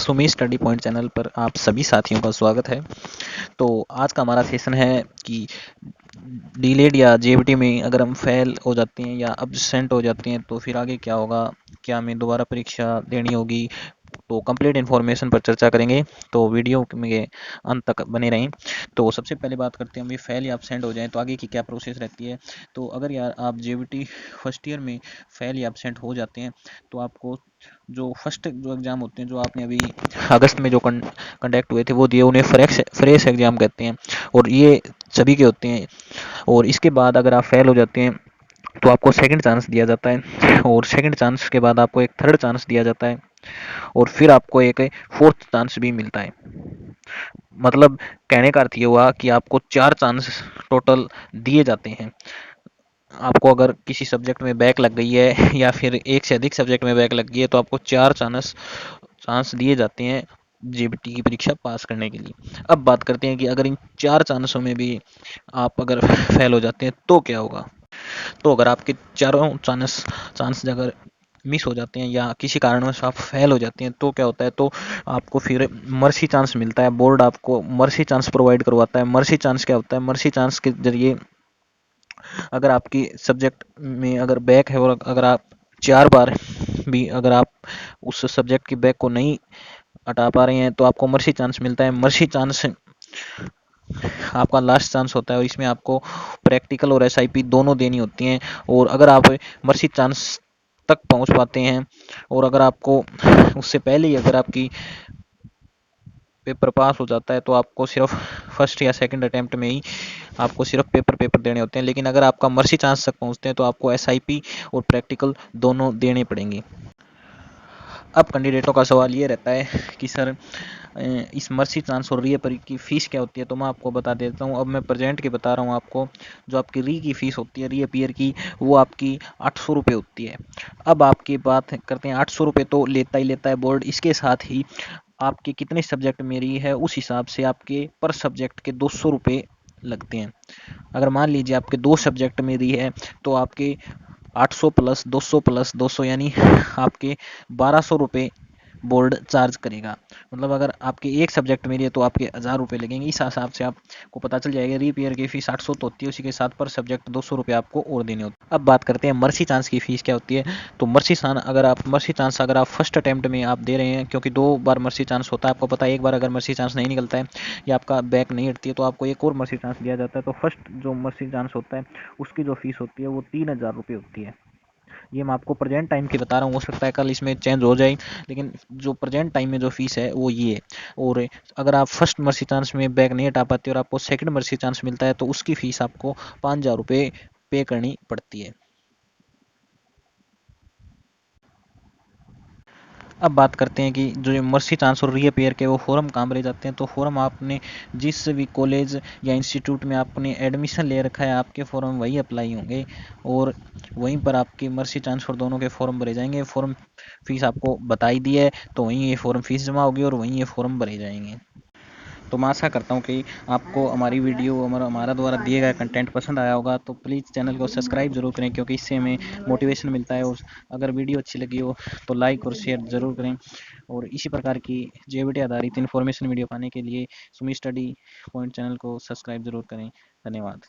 Sumi study point channel पर आप सभी साथियों का स्वागत है। तो आज का हमारा सेशन है कि डीलेड या जेबीटी में अगर हम फेल हो जाते हैं या अब्सेंट हो जाते हैं तो फिर आगे क्या होगा, क्या हमें दोबारा परीक्षा देनी होगी। तो कंप्लीट इन्फॉर्मेशन पर चर्चा करेंगे, तो वीडियो में अंत तक बने रहें। तो सबसे पहले बात करते हैं, हम ये फेल या एब्सेंट हो जाएं तो आगे की क्या प्रोसेस रहती है। तो अगर यार आप जेबीटी फर्स्ट ईयर में फेल या एब्सेंट हो जाते हैं तो आपको जो फर्स्ट जो एग्ज़ाम होते हैं, जो आपने अभी अगस्त में जो कंडक्ट हुए थे वो दिए, उन्हें फ्रेश एग्ज़ाम कहते हैं और ये सभी के होते हैं। और इसके बाद अगर आप फेल हो जाते हैं तो आपको सेकंड चांस दिया जाता है और सेकंड चांस के बाद आपको एक थर्ड चांस दिया जाता है और फिर आपको एक फोर्थ चांस भी मिलता है। मतलब कहने का अर्थ ये हुआ कि आपको 4 चांस टोटल दिए जाते हैं। आपको अगर किसी सब्जेक्ट में बैक लग गई है या फिर एक से अधिक सब्जेक्ट में बैक लग गई है तो आपको 4 चांस दिए जाते हैं जेबीटी की परीक्षा पास करने के लिए। अब बात करते हैं कि अगर इन 4 चांसों में भी आप अगर फेल हो जाते हैं तो क्या होगा। तो अगर आपके चारों चांस चांस अगर मिस हो जाते हैं या किसी कारणवश आप फेल हो जाते हैं तो क्या होता है, तो आपको फिर मर्सी चांस मिलता है। बोर्ड आपको मर्सी चांस प्रोवाइड करवाता है। मर्सी चांस क्या होता है, मर्सी चांस के जरिए अगर आपकी सब्जेक्ट में अगर बैक है और अगर आप 4 बार भी अगर आप उस सब्जेक्ट की बैक को नहीं हटा पा रहे हैं तो आपको मर्सी चांस मिलता है। मर्सी चांस आपका लास्ट चांस होता है और इसमें आपको प्रैक्टिकल और एसआईपी दोनों देनी होती हैं। और अगर आप मर्सी चांस तक पहुंच पाते हैं और अगर आपको उससे पहले ही अगर आपकी पेपर पास हो जाता है तो आपको सिर्फ फर्स्ट या सेकंड अटेम्प्ट में ही आपको सिर्फ पेपर देने होते हैं। लेकिन अगर आपका मर्सी चांस तक पहुंचते हैं तो आपको एसआईपी और प्रैक्टिकल दोनों देने पड़ेंगे। अब कैंडिडेटों का सवाल ये रहता है कि सर इस मर्सी चांस और रीअपियर की फ़ीस क्या होती है। तो मैं आपको बता देता हूँ। अब मैं प्रेजेंट की बता रहा हूँ आपको। जो आपकी री की फ़ीस होती है रीअपियर की, वो आपकी 800 रुपये होती है। अब आपकी बात करते हैं, 800 रुपये तो लेता ही लेता है बोर्ड। इसके साथ ही आपके कितने सब्जेक्ट में री है उस हिसाब से आपके पर सब्जेक्ट के 200 रुपये लगते हैं। अगर मान लीजिए आपके 2 सब्जेक्ट में री है तो आपके 800 प्लस 200 यानी आपके 1200 रुपये बोर्ड चार्ज करेगा। मतलब अगर आपके एक सब्जेक्ट में है तो आपके 1000 रुपये लगेंगे। इस हिसाब से आपको पता चल जाएगा रीपेयर की फीस 800 तो होती है, उसी के साथ पर सब्जेक्ट 200 रुपये आपको और देने होते हैं। अब बात करते हैं मर्सी चांस की फीस क्या होती है। तो मर्सी चांस अगर आप फर्स्ट अटैम्प्ट में आप दे रहे हैं, क्योंकि 2 बार मर्सी चांस होता है, आपको पता है। एक बार अगर मर्सी चांस नहीं निकलता है या आपका बैक नहीं हटती है तो आपको एक और मर्सी चांस दिया जाता है। तो फर्स्ट जो मर्सी चांस होता है उसकी जो फीस होती है वो 3000 रुपये होती है। ये मैं आपको प्रेजेंट टाइम की बता रहा हूँ, हो सकता है कल इसमें चेंज हो जाए, लेकिन जो प्रेजेंट टाइम में जो फीस है वो ये है। और अगर आप फर्स्ट मर्सी चांस में बैक नहीं हटा पाते और आपको सेकंड मर्सी चांस मिलता है तो उसकी फीस आपको 5000 रुपये पे करनी पड़ती है। अब बात करते हैं कि जो मर्सी चांस और रीअपियर के वो फॉर्म कहाँ भरे जाते हैं। तो फॉर्म आपने जिस भी कॉलेज या इंस्टीट्यूट में आपने एडमिशन ले रखा है आपके फॉर्म वही अप्लाई होंगे और वहीं पर आपकी मर्सी चांस और दोनों के फॉर्म भरे जाएंगे। फॉर्म फीस आपको बताई दी है तो वहीं ये फॉर्म फीस जमा होगी और वहीं ये फॉर्म भरे जाएंगे। तो मैं आशा करता हूँ कि आपको हमारी वीडियो हमारा द्वारा दिए गए कंटेंट पसंद आया होगा। तो प्लीज़ चैनल को सब्सक्राइब जरूर करें, क्योंकि इससे हमें मोटिवेशन मिलता है। और अगर वीडियो अच्छी लगी हो तो लाइक और शेयर ज़रूर करें। और इसी प्रकार की जेबीटी आधारित इन्फॉर्मेशन वीडियो पाने के लिए सुमी स्टडी पॉइंट चैनल को सब्सक्राइब जरूर करें। धन्यवाद।